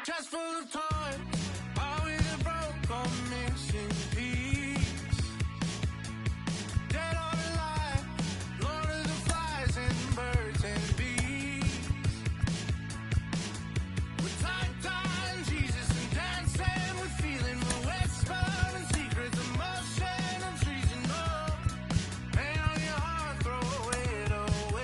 Just full of toys, always a broke or missing piece. Dead or alive, Lord of the flies and birds and bees. With time, Jesus and dancing, with feeling, with whisper and secrets, emotion and treason. Oh, pain on your heart, throw it away.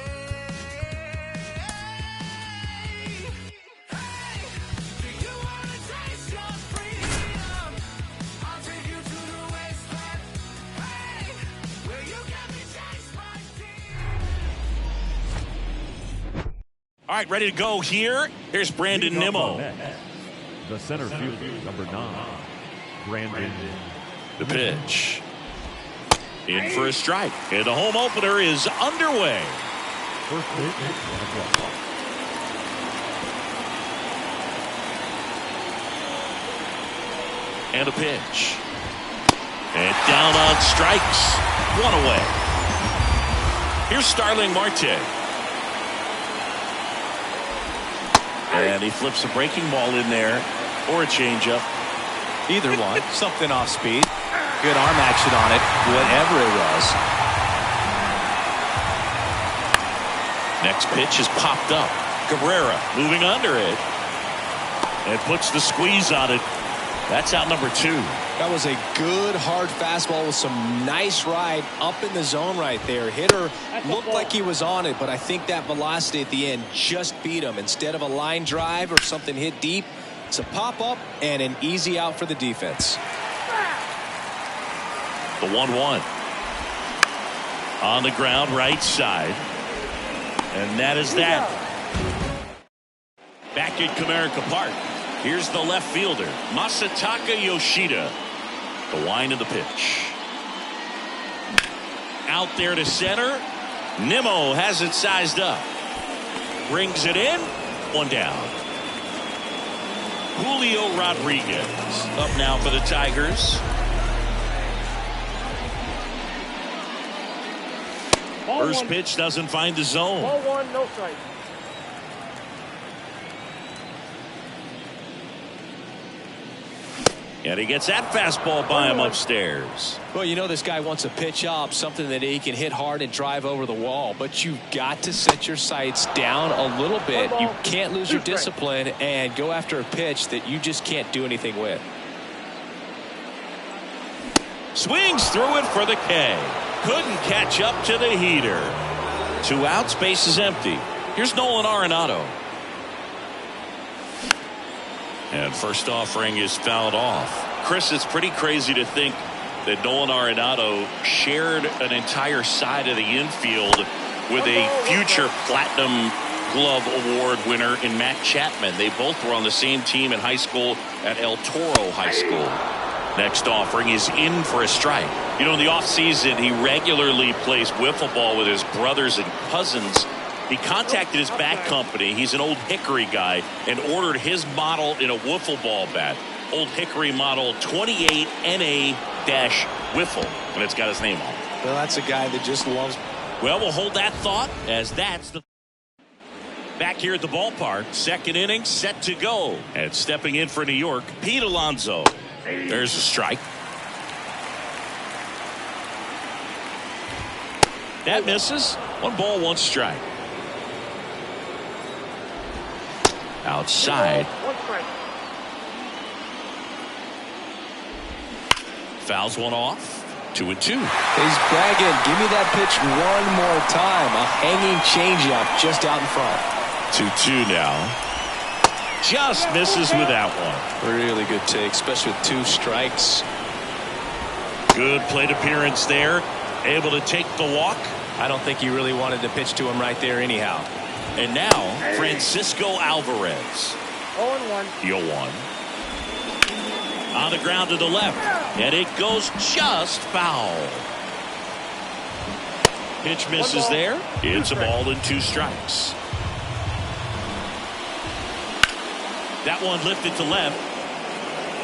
All right, ready to go here. Here's Brandon Nimmo. The center fielder, number 9, Brandon. The pitch. In for a strike. And the home opener is underway. First pitch, 1 o'clock. And a pitch. And down on strikes. 1 away. Here's Starling Marte. And he flips a breaking ball in there, or a changeup. Either one. Something off speed. Good arm action on it, whatever it was. Next pitch is popped up. Cabrera moving under it. And puts the squeeze on it. That's out number 2. That was a good hard fastball with some nice ride up in the zone right there. Hitter looked like he was on it, but I think that velocity at the end just beat him. Instead of a line drive or something hit deep, it's a pop-up and an easy out for the defense. The 1-1. On the ground, right side. And that is that. Back at Comerica Park. Here's the left fielder, Masataka Yoshida. The wind of the pitch. Out there to center. Nimmo has it sized up. Brings it in. 1 down. Julio Rodriguez up now for the Tigers. First pitch doesn't find the zone. Ball 1, no strike. And he gets that fastball by him upstairs. Well, you know this guy wants a pitch up, something that he can hit hard and drive over the wall. But you've got to set your sights down a little bit. You can't lose your discipline and go after a pitch that you just can't do anything with. Swings through it for the K. Couldn't catch up to the heater. 2 outs, base is empty. Here's Nolan Arenado. And first offering is fouled off. Chris, it's pretty crazy to think that Nolan Arenado shared an entire side of the infield with a future Platinum Glove Award winner in Matt Chapman. They both were on the same team in high school at El Toro High School. Next offering is in for a strike. You know, in the offseason, he regularly plays wiffle ball with his brothers and cousins. He contacted his bat company. He's an Old Hickory guy and ordered his model in a wiffle ball bat. Old Hickory model 28 NA-wiffle. And it's got his name on it. Well, that's a guy that just loves. Well, we'll hold that thought as that's the. Back here at the ballpark, second inning set to go. And stepping in for New York, Pete Alonso. There's a strike. That misses. 1 ball, 1 strike. Outside. 1 strike. Fouls 1 off. 2-2. He's bragging. Give me that pitch 1 more time. A hanging changeup just out in front. 2-2 now. Just misses with that one. Really good take, especially with 2 strikes. Good plate appearance there. Able to take the walk. I don't think he really wanted to pitch to him right there anyhow. And now Francisco Alvarez. 0-1. The 0-1. On the ground to the left. And it goes just foul. Pitch misses there. It's a ball and 2 strikes. That one lifted to left.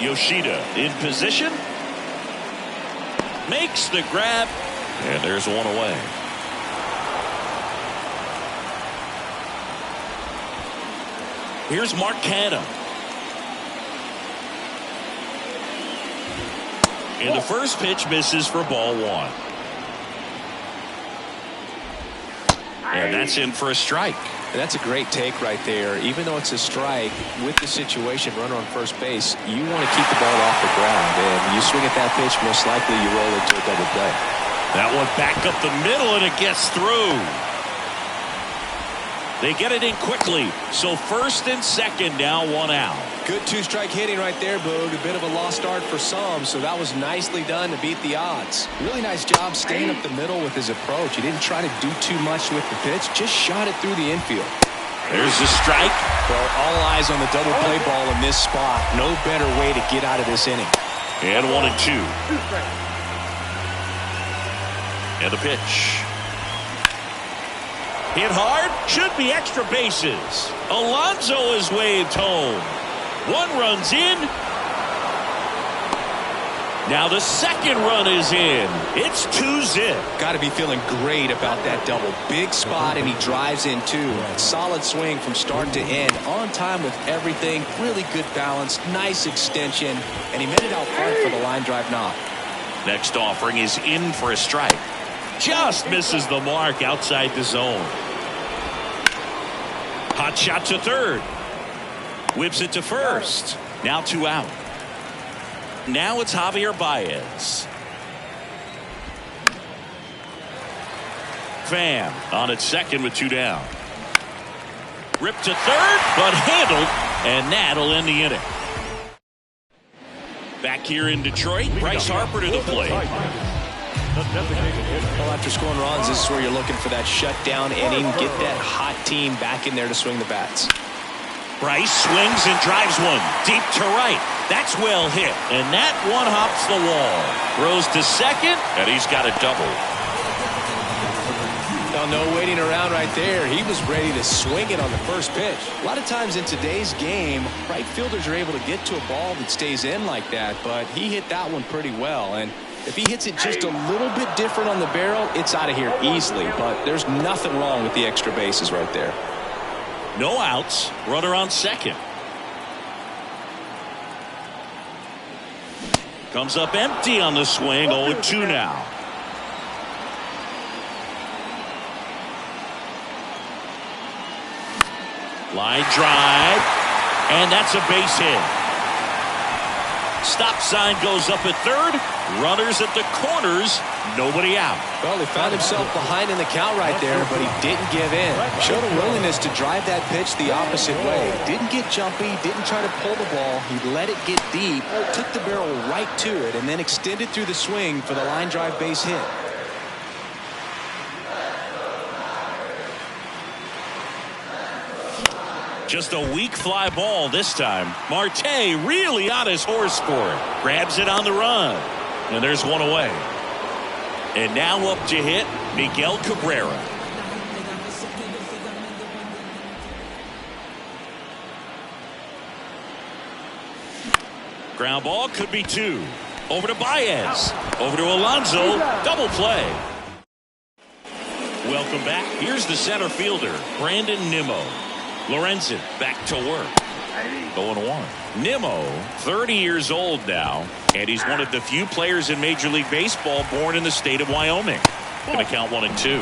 Yoshida in position. Makes the grab. And there's 1 away. Here's Mark Canha. And the first pitch misses for ball 1. And that's in for a strike. And that's a great take right there. Even though it's a strike, with the situation, runner on first base, you want to keep the ball off the ground. And you swing at that pitch, most likely you roll into a double play. That one back up the middle, and it gets through. They get it in quickly. So first and second, now 1 out. Good two-strike hitting right there, Boog. A bit of a lost start for some, so that was nicely done to beat the odds. Really nice job staying up the middle with his approach. He didn't try to do too much with the pitch, just shot it through the infield. There's the strike. Well, all eyes on the double play ball in this spot. No better way to get out of this inning. And 1-2. And the pitch. Hit hard, should be extra bases. Alonso is waved home. 1 run's in. Now the second run is in. It's 2-zip. Got to be feeling great about that double. Big spot, and he drives in too. Solid swing from start to end. On time with everything. Really good balance. Nice extension. And he made it out front for the line drive knock. Next offering is in for a strike. Just misses the mark outside the zone. Hot shot to third. Whips it to first. Now 2 out. Now it's Javier Baez. Pham on at second with 2 down. Ripped to third, but handled, and that'll end the inning. Back here in Detroit, Bryce Harper to the plate. Well, after scoring runs, this is where you're looking for that shutdown inning. Get that hot team back in there to swing the bats. Bryce swings and drives one deep to right. That's well hit, and that one hops the wall. Throws to second, and he's got a double. No waiting around right there. He was ready to swing it on the first pitch. A lot of times in today's game, right fielders are able to get to a ball that stays in like that, but he hit that one pretty well. And if he hits it just a little bit different on the barrel, it's out of here easily. But there's nothing wrong with the extra bases right there. No outs. Runner on second. Comes up empty on the swing. 0-2 now. Line drive. And that's a base hit. Stop sign goes up at third. Runners at the corners. Nobody out. Well, he found himself behind in the count right there, but he didn't give in. Showed a willingness to drive that pitch the opposite way. Didn't get jumpy, didn't try to pull the ball. He let it get deep, took the barrel right to it, and then extended through the swing for the line drive base hit. Just a weak fly ball this time. Marte really on his horse for it. Grabs it on the run. And there's one away. And now up to hit, Miguel Cabrera. Ground ball could be 2. Over to Baez. Over to Alonso. Double play. Welcome back. Here's the center fielder, Brandon Nimmo. Lorenzen back to work. 0-1. Nimmo, 30 years old now, and he's one of the few players in Major League Baseball born in the state of Wyoming. Going to count 1-2.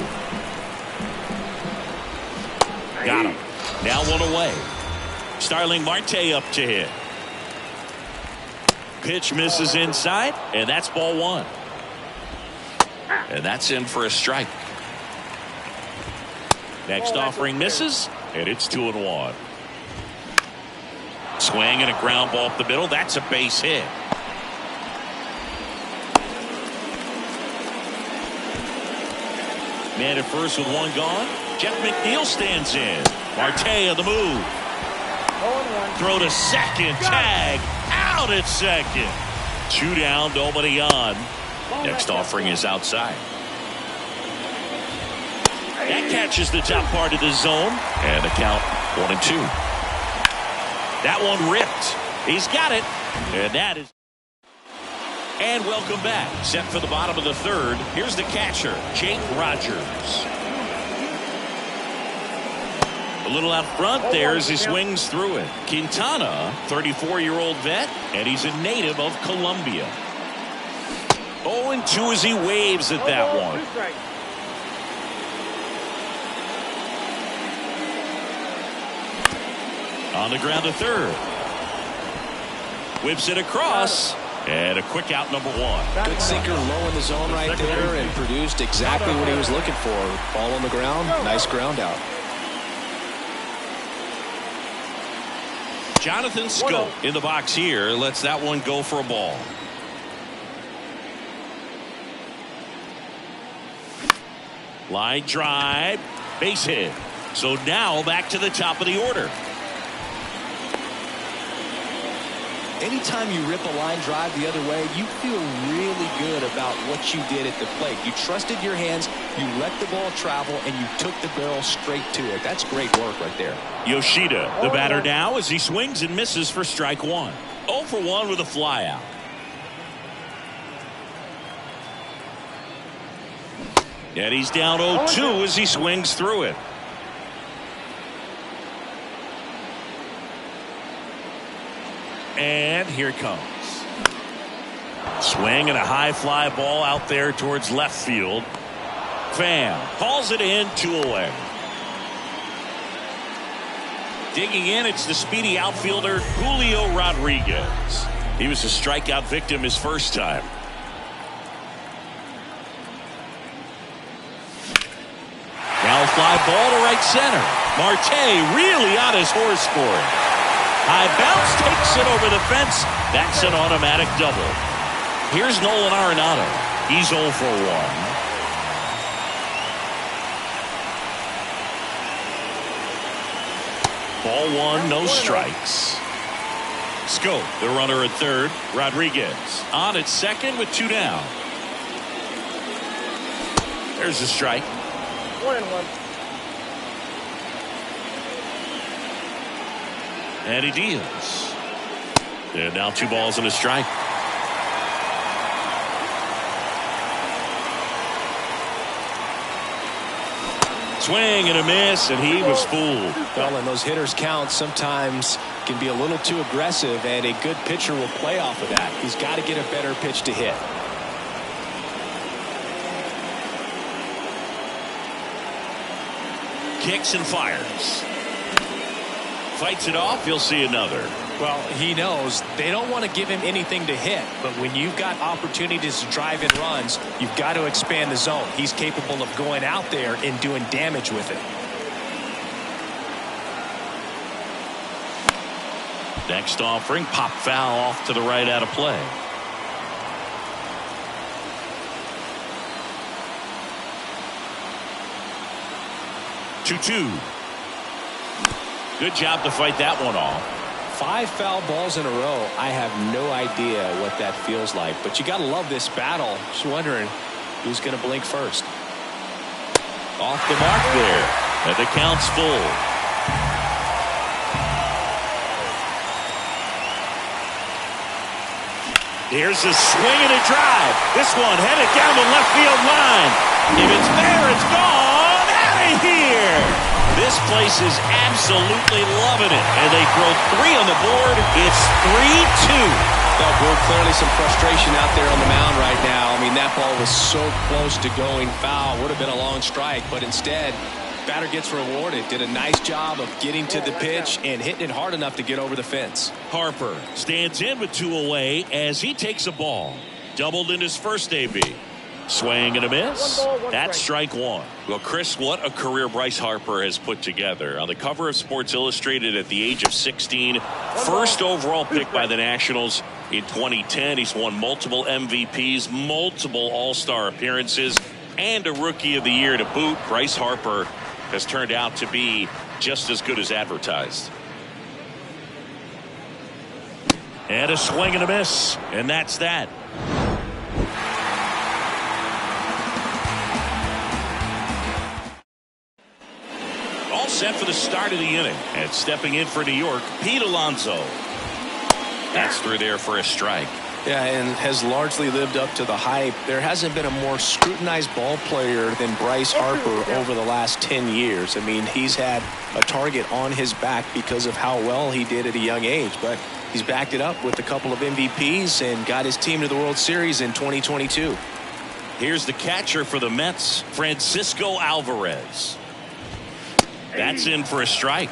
Got him. Now 1 away. Starling Marte up to hit. Pitch misses inside, and that's ball 1. And that's in for a strike. Next offering misses, and it's 2-1. Swing and a ground ball up the middle. That's a base hit. Man at first with 1 gone. Jeff McNeil stands in. Marte on the move. Throw to second. Tag. Out at second. 2 down. Nobody on. Next offering is outside. That catches the top part of the zone. And the count 1-2. That one ripped. He's got it. And that is. And welcome back. Set for the bottom of the third. Here's the catcher, Jake Rogers. A little out front there as he swings through it. Quintana, 34-year-old vet, and he's a native of Colombia. 0-2 as he waves at that one. On the ground to third. Whips it across. And a quick out, number one. Good sinker low in the zone right there and produced exactly what he was looking for. Ball on the ground. Nice ground out. Jonathan Schoop in the box here. Lets that one go for a ball. Line drive. Base hit. So now back to the top of the order. Anytime you rip a line drive the other way, you feel really good about what you did at the plate. You trusted your hands, you let the ball travel, and you took the barrel straight to it. That's great work right there. Yoshida, the batter now, as he swings and misses for strike one. 0 for 1 with a fly out. And he's down 0-2 as he swings through it. And here it comes. Swing and a high fly ball out there towards left field. Pham calls it in, 2 away. Digging in, it's the speedy outfielder Julio Rodriguez. He was a strikeout victim his first time. Now fly ball to right center. Marte really on his horse for it. High bounce takes it over the fence. That's an automatic double. Here's Nolan Arenado. He's 0 for 1. Ball 1, no strikes. Schoop, the runner at third. Rodriguez on at second with 2 down. There's a strike. 1-1. And he deals. And now 2 balls and a strike. Swing and a miss, and he was fooled. Well, and those hitters' counts sometimes can be a little too aggressive, and a good pitcher will play off of that. He's got to get a better pitch to hit. Kicks and fires. Fights it off. You'll see another. Well, he knows they don't want to give him anything to hit, but when you've got opportunities to drive in runs, you've got to expand the zone. He's capable of going out there and doing damage with it. Next offering, pop foul off to the right, out of play. Two. Good job to fight that one off. 5 foul balls in a row. I have no idea what that feels like, but you got to love this battle. Just wondering who's going to blink first. Off the mark there, and the count's full. Here's a swing and a drive. This one headed down the left field line. If it's there, it's gone. Out of here. This place is absolutely loving it. And they throw 3 on the board. It's 3-2. Well, clearly some frustration out there on the mound right now. I mean, that ball was so close to going foul. Would have been a long strike, but instead, batter gets rewarded. Did a nice job of getting to the pitch and hitting it hard enough to get over the fence. Harper stands in with 2 away as he takes a ball. Doubled in his first AB. Swing and a miss. That's strike 1. Well, Chris, what a career Bryce Harper has put together. On the cover of Sports Illustrated at the age of 16, first overall pick by the Nationals in 2010. He's won multiple MVPs, multiple All-Star appearances, and a Rookie of the Year to boot. Bryce Harper has turned out to be just as good as advertised. And a swing and a miss, and that's that. All set for the start of the inning. And stepping in for New York, Pete Alonso. That's through there for a strike. Yeah, and has largely lived up to the hype. There hasn't been a more scrutinized ball player than Bryce Harper over the last 10 years. I mean, he's had a target on his back because of how well he did at a young age, but he's backed it up with a couple of MVPs and got his team to the World Series in 2022. Here's the catcher for the Mets, Francisco Alvarez. That's in for a strike.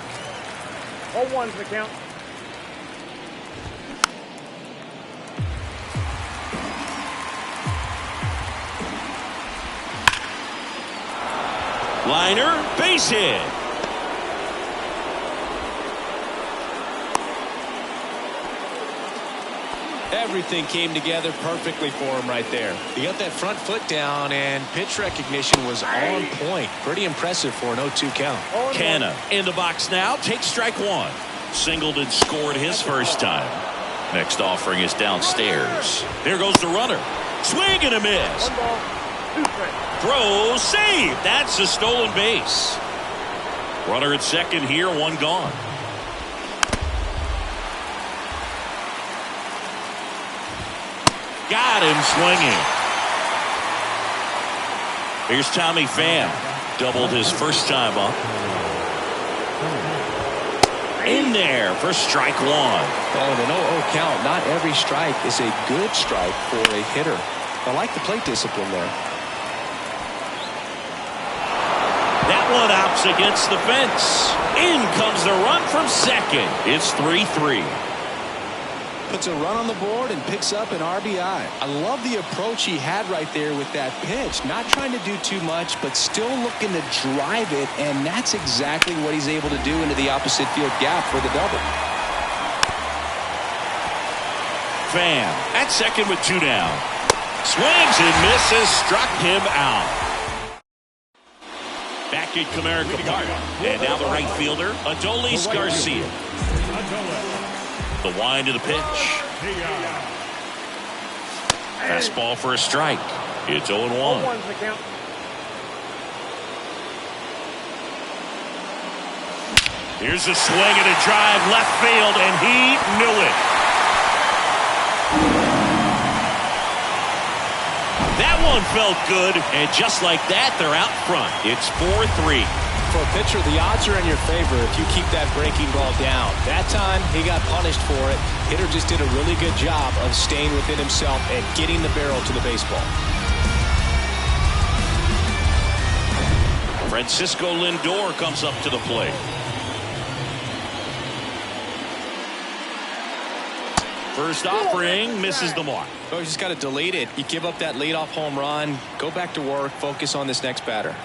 0-1's the count. Liner, base hit. Everything came together perfectly for him right there. He got that front foot down, and pitch recognition was on point. Pretty impressive for an 0-2 count. Canna in the box now. Takes strike one. Singled and scored his first time. Next offering is downstairs. There goes the runner. Swing and a miss. 1 ball, 2 strikes. Throw, save. That's a stolen base. Runner at second here, one gone. Got him swinging. Here's Tommy Pham. Doubled his first time up. In there for strike one. Oh, the 0-0 count. Not every strike is a good strike for a hitter. I like the plate discipline there. That one opts against the fence. In comes the run from second. It's 3-3. Puts a run on the board and picks up an RBI. I love the approach he had right there with that pitch. Not trying to do too much, but still looking to drive it, and that's exactly what he's able to do into the opposite field gap for the double. Pham at second with 2 down. Swings and misses. Struck him out. Back at Comerica Park. And now the right fielder, Adolis Garcia. The wind of the pitch. Fastball for a strike. It's 0-1. 0-1's the count. Here's a swing and a drive left field, and he knew it. That one felt good, and just like that, they're out front. It's 4-3. For a pitcher, the odds are in your favor if you keep that breaking ball down. That time, he got punished for it. Hitter just did a really good job of staying within himself and getting the barrel to the baseball. Francisco Lindor comes up to the plate. First offering misses the mark. Oh, you just got to delete it. You give up that leadoff home run, go back to work, focus on this next batter.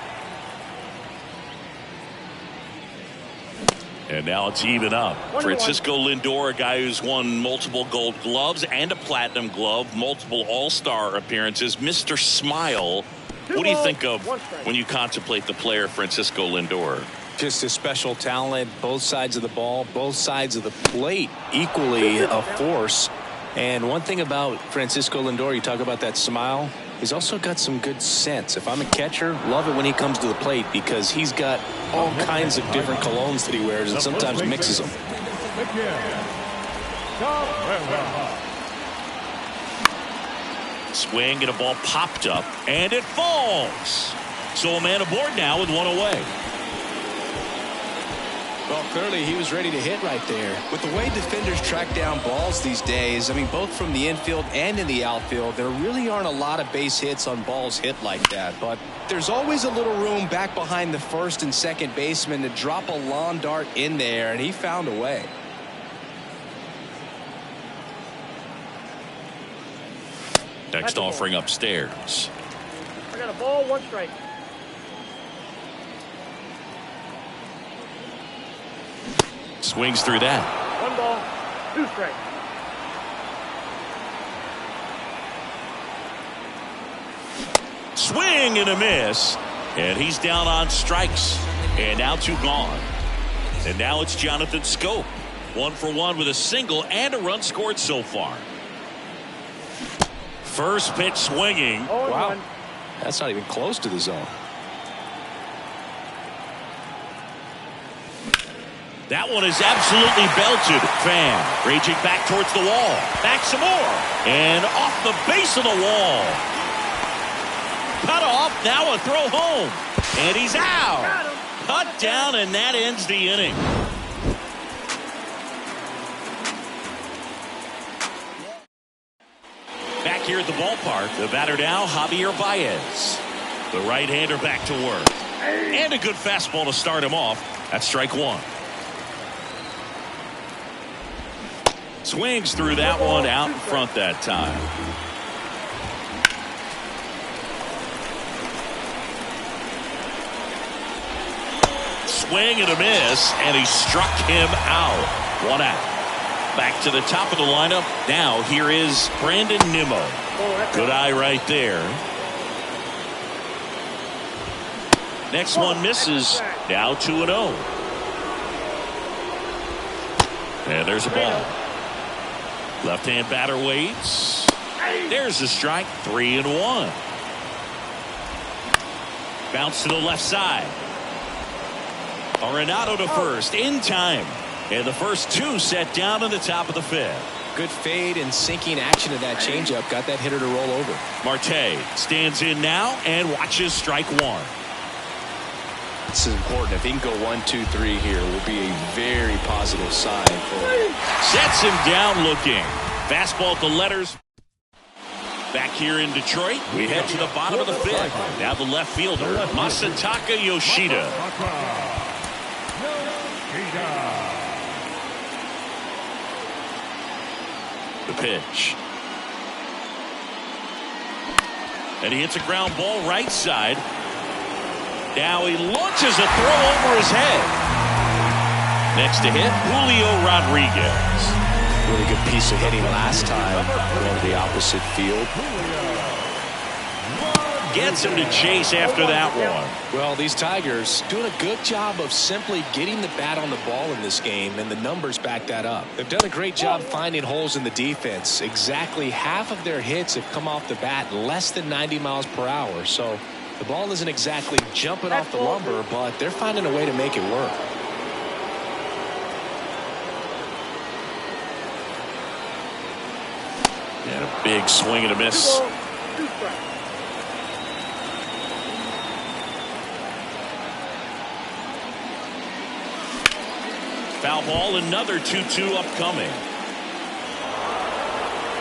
And now it's even up. Francisco Lindor, a guy who's won multiple Gold Gloves and a Platinum Glove, multiple All-Star appearances. Mr. Smile. What do you think of when you contemplate the player Francisco Lindor? Just a special talent, both sides of the ball, both sides of the plate, equally a force. And one thing about Francisco Lindor, you talk about that smile, he's also got some good sense. If I'm a catcher, love it when he comes to the plate because he's got all kinds of different colognes that he wears and sometimes mixes them. Swing and a ball popped up, and it falls. So a man aboard now with one away. Well, clearly he was ready to hit right there. With the way defenders track down balls these days, I mean, both from the infield and in the outfield, there really aren't a lot of base hits on balls hit like that. But there's always a little room back behind the first and second baseman to drop a lawn dart in there, and he found a way. Next offering upstairs. I got a ball, 1 strike. Swings through that. 1 ball, 2 strikes. Swing and a miss. And he's down on strikes. And now 2 gone. And now it's Jonathan Schoop. 1 for 1 with a single and a run scored so far. First pitch swinging. 0-1. Wow. That's not even close to the zone. That one is absolutely belted. Pham raging back towards the wall. Back some more. And off the base of the wall. Cut off. Now a throw home. And he's out. Cut down, and that ends the inning. Back here at the ballpark, the batter now, Javier Baez. The right-hander back to work. And a good fastball to start him off. That's strike one. Swings through that one out in front that time. Swing and a miss, and he struck him out. One out. Back to the top of the lineup. Now here is Brandon Nimmo. Good eye right there. Next one misses. Now 2-0. And there's a ball. Left-hand batter waits. There's the strike. 3-1. Bounce to the left side. Arenado to first in time. And the first two set down in the top of the fifth. Good fade and sinking action of that changeup. Got that hitter to roll over. Marte stands in now and watches strike one. This is important. If he can go 1, 2, 3 here, will be a very positive sign for him. Sets him down looking. Fastball at the letters. Back here in Detroit, we head to the bottom of the fifth. Now the left fielder, Masataka Yoshida. The pitch. And he hits a ground ball right side. Now he launches a throw over his head. Next to hit, Julio Rodriguez. Really good piece of hitting last time. Going to the opposite field. Gets him to chase after that one. Well, these Tigers doing a good job of simply getting the bat on the ball in this game, and the numbers back that up. They've done a great job finding holes in the defense. Exactly half of their hits have come off the bat less than 90 miles per hour. So the ball isn't exactly jumping off the lumber, but they're finding a way to make it work. And a big swing and a miss. Foul ball, another 2-2 upcoming.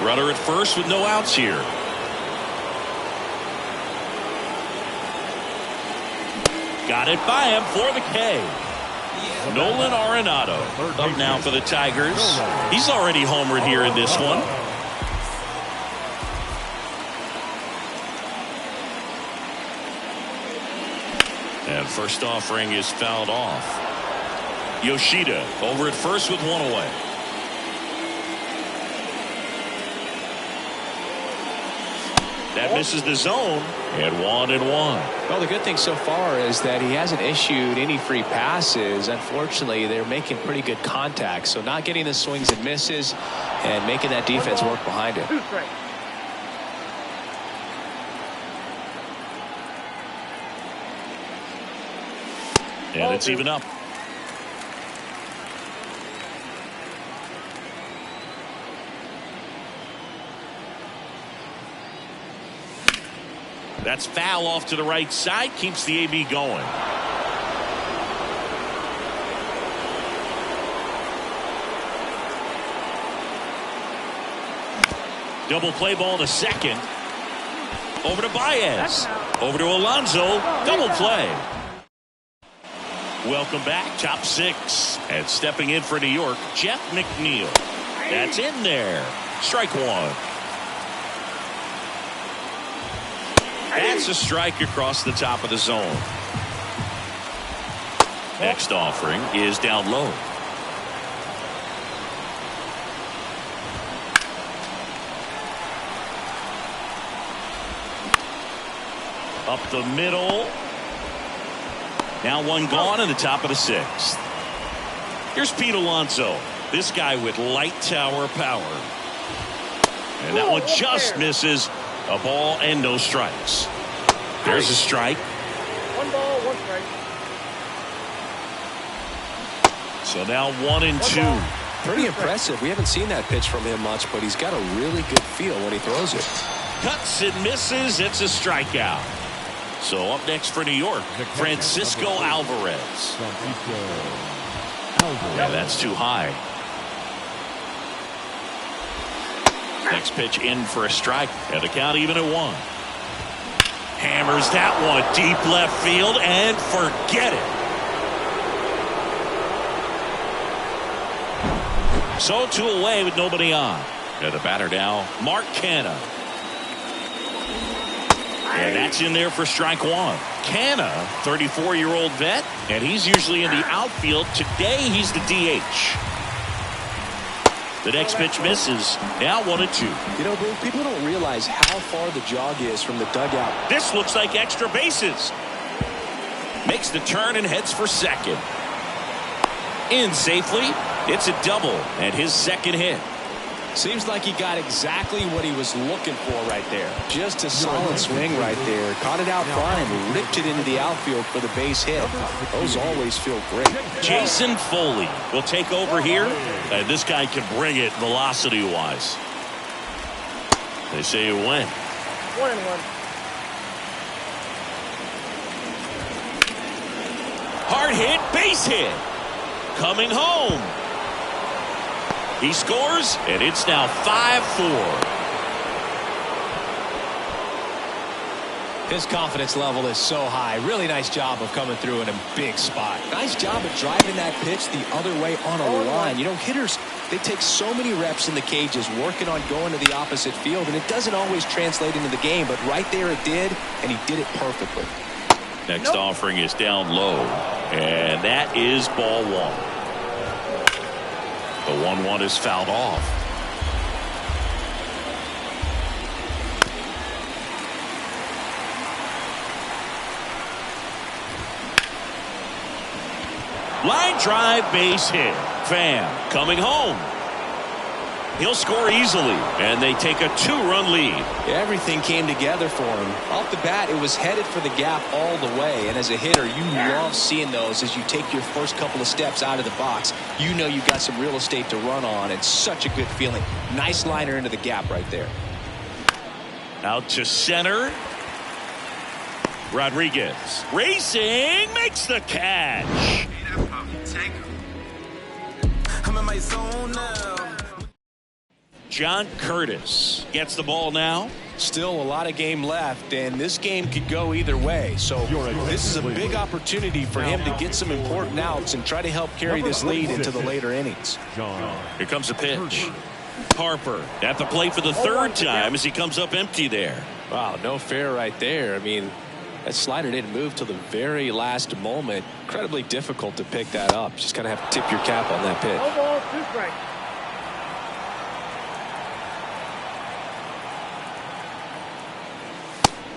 Runner at first with no outs here. Got it by him for the K. Nolan Arenado up now for the Tigers. He's already homered here in this one. And first offering is fouled off. Yoshida over at first with one away. That misses the zone, and 1-1. Well, the good thing so far is that he hasn't issued any free passes. Unfortunately, they're making pretty good contact, so not getting the swings and misses and making that defense work behind it. And it's even up. That's foul off to the right side. Keeps the AB going. Double play ball to second. Over to Baez. Over to Alonso. Double play. Welcome back. Top six. And stepping in for New York, Jeff McNeil. That's in there. Strike one. That's a strike across the top of the zone. Next offering is down low. Up the middle. Now one gone in the top of the sixth. Here's Pete Alonso. This guy with light tower power. And that one just misses. A ball and no strikes. There's a strike. 1 ball, 1 strike. So now 1-2. Pretty impressive. We haven't seen that pitch from him much, but he's got a really good feel when he throws it. Cuts and misses. It's a strikeout. So up next for New York, Francisco Alvarez. Yeah, that's too high. Next pitch in for a strike, and the count even at 1. Hammers that one deep left field and forget it. So 2 away with nobody on. And the batter now, Mark Canha. And that's in there for strike 1. Canha, 34-year-old vet, and he's usually in the outfield. Today he's the DH. The next pitch misses. Now 1-2. You know, Bruce, people don't realize how far the jog is from the dugout. This looks like extra bases. Makes the turn and heads for second. In safely. It's a double and his second hit. Seems like he got exactly what he was looking for right there. Just a solid swing right there. Caught it out front and ripped it into the outfield for the base hit. Those always feel great. Jason Foley will take over here. And this guy can bring it velocity-wise. They say you win. 1-1. Hard hit, base hit. Coming home. He scores, and it's now 5-4. His confidence level is so high. Really nice job of coming through in a big spot. Nice job of driving that pitch the other way on a line. You know, hitters, they take so many reps in the cages working on going to the opposite field, and it doesn't always translate into the game, but right there it did, and he did it perfectly. Next offering is down low, and that is ball 1. The 1-1 is fouled off. Line drive, base hit. Pham coming home. He'll score easily, and they take a 2-run lead. Everything came together for him. Off the bat, it was headed for the gap all the way, and as a hitter, you love seeing those as you take your first couple of steps out of the box. You know you got some real estate to run on. It's such a good feeling. Nice liner into the gap right there. Out to center. Rodriguez racing, makes the catch. I'm in my zone now. John Curtis gets the ball now. Still a lot of game left, and this game could go either way. So this is a big opportunity for him to get some important outs and try to help carry this lead into the later innings. Here comes a pitch. Harper at the plate for the 3rd time as he comes up empty there. Wow, no fair right there. I mean, that slider didn't move till the very last moment. Incredibly difficult to pick that up. Just kind of have to tip your cap on that pitch. 1 ball, 2 strikes.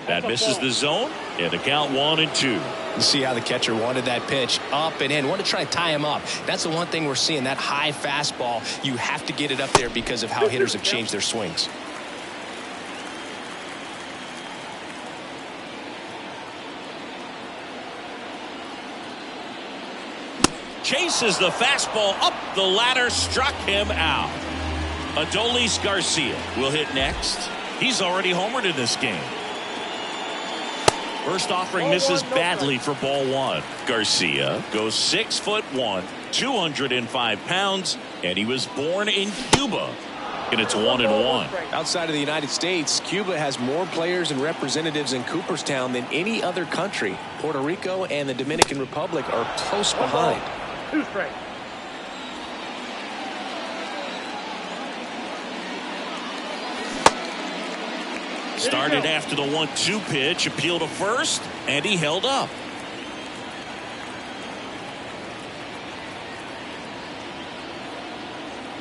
That misses the zone, and the count 1-2. You see how the catcher wanted that pitch up and in. Want to try to tie him up. That's the one thing we're seeing, that high fastball. You have to get it up there because of how hitters have changed their swings. Chases the fastball up the ladder, struck him out. Adolis Garcia will hit next. He's already homered in this game. First offering misses badly for ball 1. Garcia goes 6'1", 205 pounds, and he was born in Cuba. And it's 1-1. Outside of the United States, Cuba has more players and representatives in Cooperstown than any other country. Puerto Rico and the Dominican Republic are close behind. 2 strikes. Started after the 1-2 pitch, appeal to first, and he held up.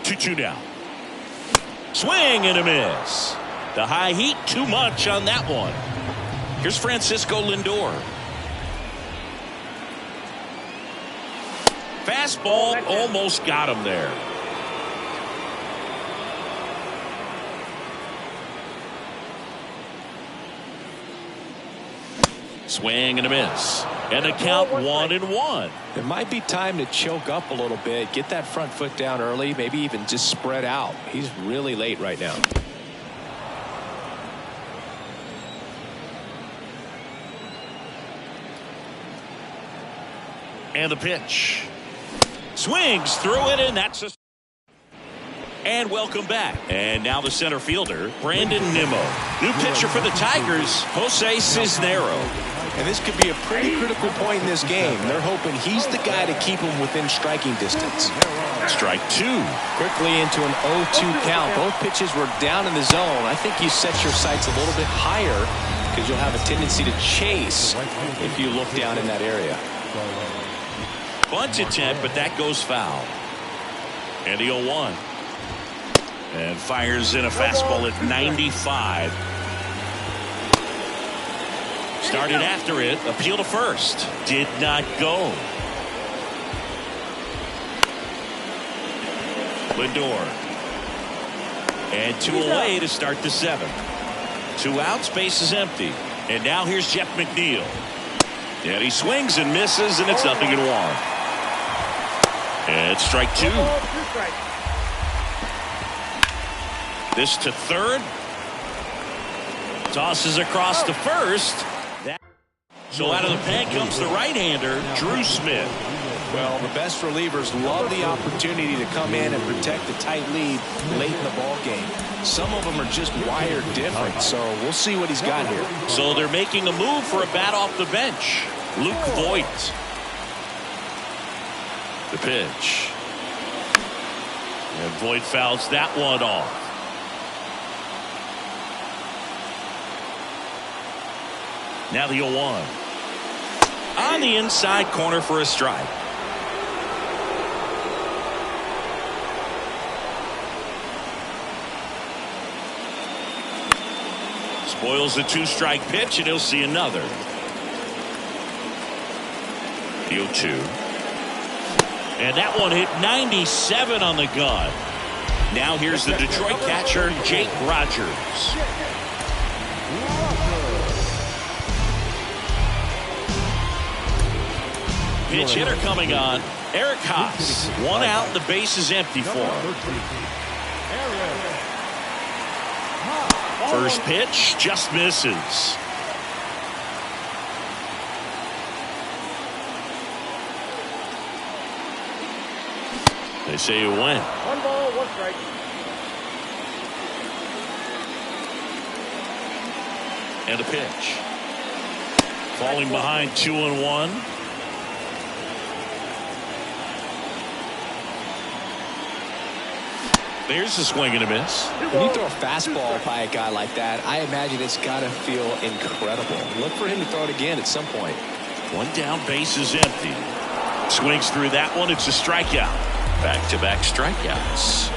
Two now. Swing and a miss. The high heat, too much on that one. Here's Francisco Lindor. Fastball almost got him there. Swing and a miss. And the count 1-1. It might be time to choke up a little bit, get that front foot down early, maybe even just spread out. He's really late right now. And the pitch. Swings through it, and that's a... And welcome back. And now the center fielder, Brandon Nimmo. New pitcher for the Tigers, Jose Cisnero. And this could be a pretty critical point in this game. They're hoping he's the guy to keep him within striking distance. Strike two. Quickly into an 0-2 count. Both pitches were down in the zone. I think you set your sights a little bit higher because you'll have a tendency to chase if you look down in that area. Bunt attempt, but that goes foul. And the 0-1. And fires in a fastball at 95. Started after it. Appeal to first. Did not go. Lindor. And two away to start the seventh. 2 outs, base is empty. And now here's Jeff McNeil. And he swings and misses, and it's 0-1. And it's strike two. This to third. Tosses across to first. So out of the pen comes the right-hander, Drew Smith. Well, the best relievers love the opportunity to come in and protect the tight lead late in the ball game. Some of them are just wired different, so we'll see what he's got here. So they're making a move for a bat off the bench. Luke Voigt. The pitch. And Voigt fouls that one off. Now the 0-1. On the inside corner for a strike. Spoils the 2-strike pitch, and he'll see another. The 0-2. And that one hit 97 on the gun. Now here's the Detroit catcher, Jake Rogers. Pitch hitter coming on, Eric Haas. 1 out, the base is empty for him. First pitch just misses. They say you win. 1 ball, 1 strike. And a pitch. Falling behind 2-1. There's a swing and a miss. When you throw a fastball by a guy like that, I imagine it's got to feel incredible. Look for him to throw it again at some point. 1 down, base is empty. Swings through that one. It's a strikeout. Back-to-back strikeouts.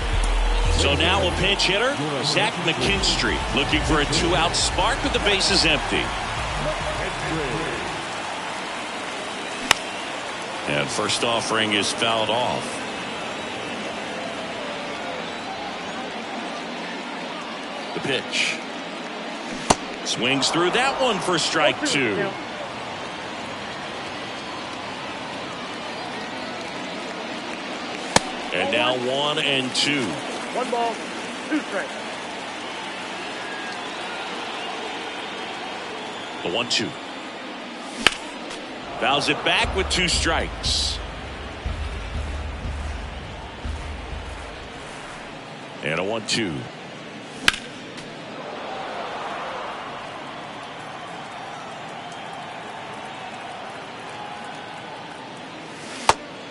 So now a pinch hitter, Zach McKinstry, looking for a 2-out spark with the bases empty. And first offering is fouled off. The pitch. Swings through that one for strike 2. And now 1-2. 1 ball, 2 strikes. The 1-2. Fouls it back with 2 strikes. And a 1-2.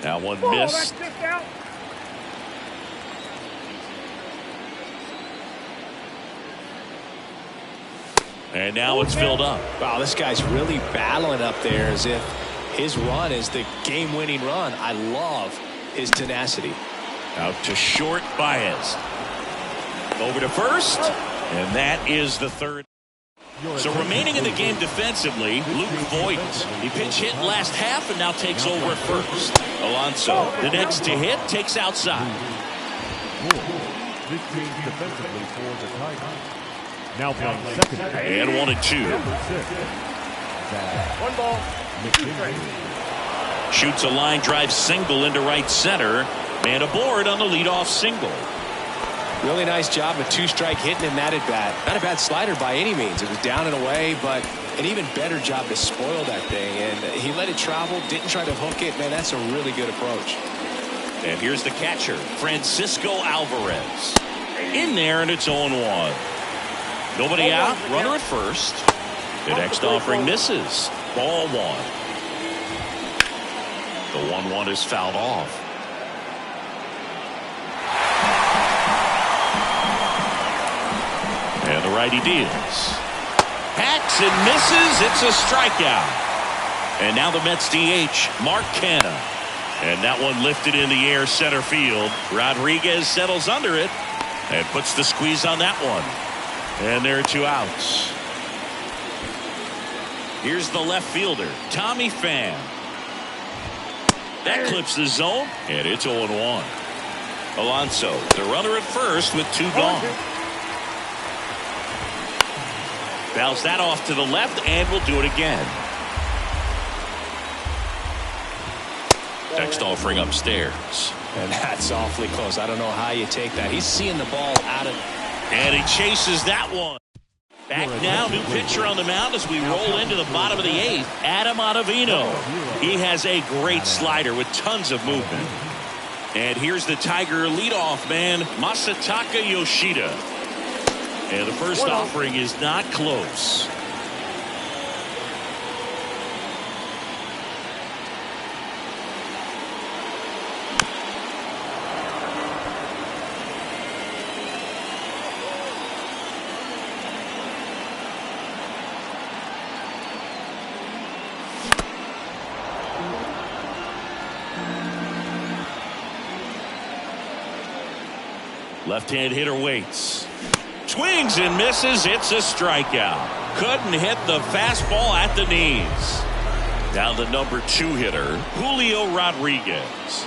Now one missed. And now it's filled up. Wow, this guy's really battling up there as if his run is the game-winning run. I love his tenacity. Out to short, Baez. Over to first. And that is the third. So remaining in the game defensively, Luke Voigt. He pinch hit last half and now takes over at first. Alonso, the next to hit, takes outside. Defensively for the Tigers. Now playing second. And 1-2. 1 ball, Shoots a line drive single into right center. And aboard on the leadoff single. Really nice job of two-strike hitting in that at-bat. Not a bad slider by any means. It was down and away, but an even better job to spoil that thing. And he let it travel, didn't try to hook it. Man, that's a really good approach. And here's the catcher, Francisco Alvarez. In there, and it's 0-1. Nobody out, runner at first. The next offering misses. Ball 1. The 1-1 is fouled off. And the righty deals. Hacks and misses. It's a strikeout. And now the Mets DH, Mark Canha. And that one lifted in the air center field. Rodriguez settles under it and puts the squeeze on that one. And there are 2 outs. Here's the left fielder, Tommy Pham. That clips the zone, and it's 0-1. Alonso, the runner at first with 2 gone. Fouls that off to the left, and will do it again. Next offering upstairs. And that's awfully close. I don't know how you take that. He's seeing the ball out of... And he chases that one. Back now, new pitcher on the mound as we roll into the bottom of the 8th, Adam Ottavino. He has a great slider with tons of movement. And here's the Tiger leadoff man, Masataka Yoshida. And the first offering is not close. Left-hand hitter waits. Swings and misses. It's a strikeout. Couldn't hit the fastball at the knees. Down the number 2 hitter, Julio Rodriguez.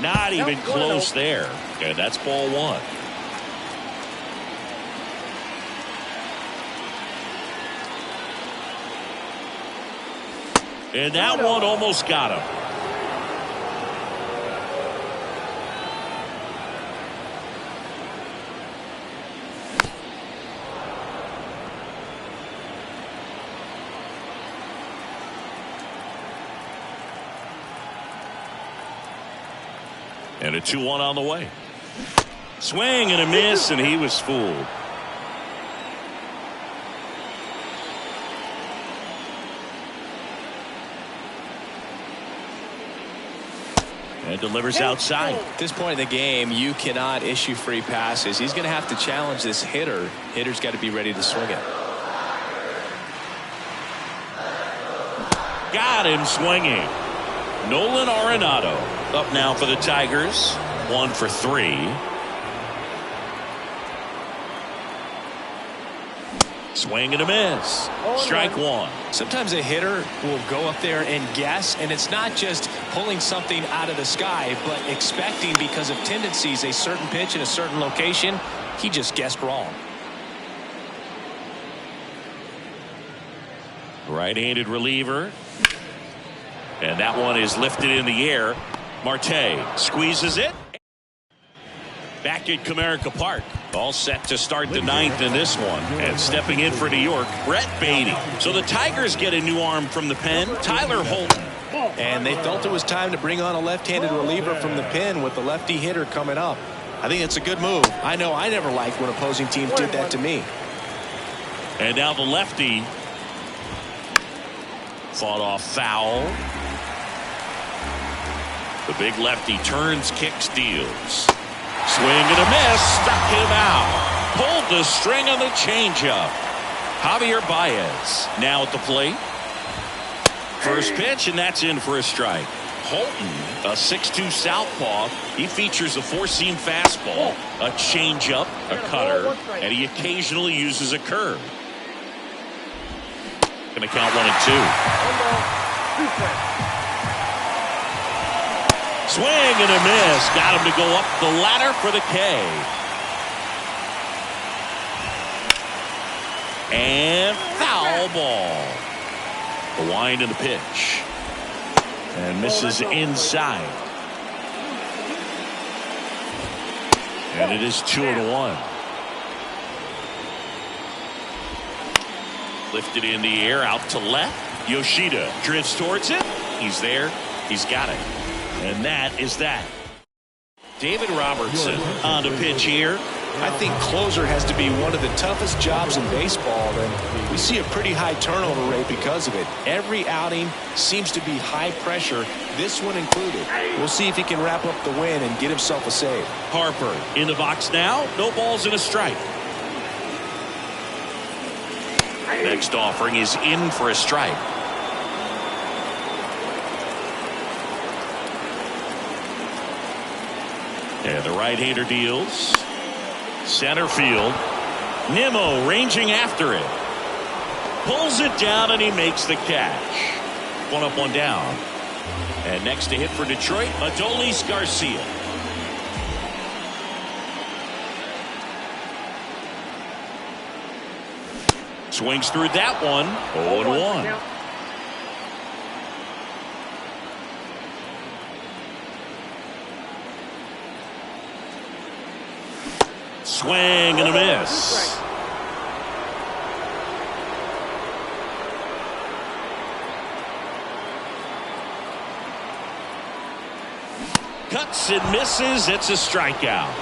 Not even close there. And that's ball 1. And that one almost got him. And a 2-1 on the way. Swing and a miss, and he was fooled. And delivers outside. At this point in the game, you cannot issue free passes. He's going to have to challenge this hitter. Hitter's got to be ready to swing it. Got him swinging. Nolan Arenado up now for the Tigers. 1 for 3. Swing and a miss. Strike 1. Sometimes a hitter will go up there and guess, and it's not just pulling something out of the sky, but expecting, because of tendencies, a certain pitch in a certain location. He just guessed wrong. Right-handed reliever. And that one is lifted in the air. Marte squeezes it. Back at Comerica Park. All set to start the 9th in this one. And stepping in for New York, Brett Baty. So the Tigers get a new arm from the pen, Tyler Holton. And they felt it was time to bring on a left-handed reliever from the pen with the lefty hitter coming up. I think it's a good move. I know I never liked when opposing teams did that to me. And now the lefty fought off foul. The big lefty turns, kicks, deals. Swing and a miss, struck him out. Pulled the string on the changeup. Javier Baez now at the plate. First pitch, and that's in for a strike. Holton, a 6'2 southpaw. He features a four-seam fastball, a changeup, a cutter, and he occasionally uses a curve. Going to count 1 and 2. Swing and a miss. Got him to go up the ladder for the K. And foul Foul ball. The wind and the pitch. And misses inside. And it is 2-1. Lifted in the air out to left. Yoshida drifts towards it. He's there. He's got it. And that is that. David Robertson on the pitch here. I think closer has to be one of the toughest jobs in baseball, and we see a pretty high turnover rate because of it. Every outing seems to be high pressure, this one included. We'll see if he can wrap up the win and get himself a save. Harper in the box now. No balls and a strike. Next offering is in for a strike. And the right-hander deals. Center field. Nimmo ranging after it. Pulls it down and he makes the catch. One up, one down. And next to hit for Detroit, Adolis Garcia. Swings through that one. 0-1. Swing and a miss. Cuts and misses. It's a strikeout.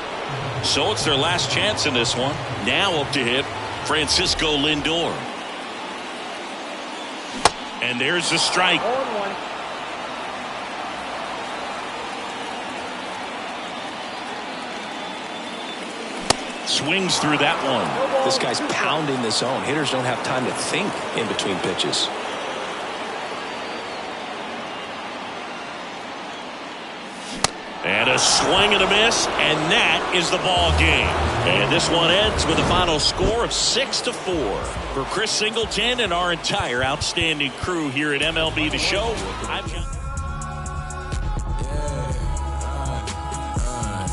So it's their last chance in this one. Now up to hit Francisco Lindor. And there's the strike. 0-1. Swings through that one. This guy's pounding the zone. Hitters don't have time to think in between pitches. And a swing and a miss, and that is the ball game. And this one ends with a final score of 6-4. For Chris Singleton and our entire outstanding crew here at MLB The Show, I'm John.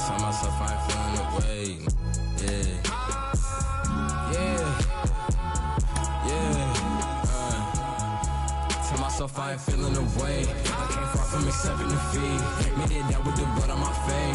Tell myself I ain't feeling away. Tell myself I ain't feeling away. I came far from accepting defeat. Made it out with the blood on my face.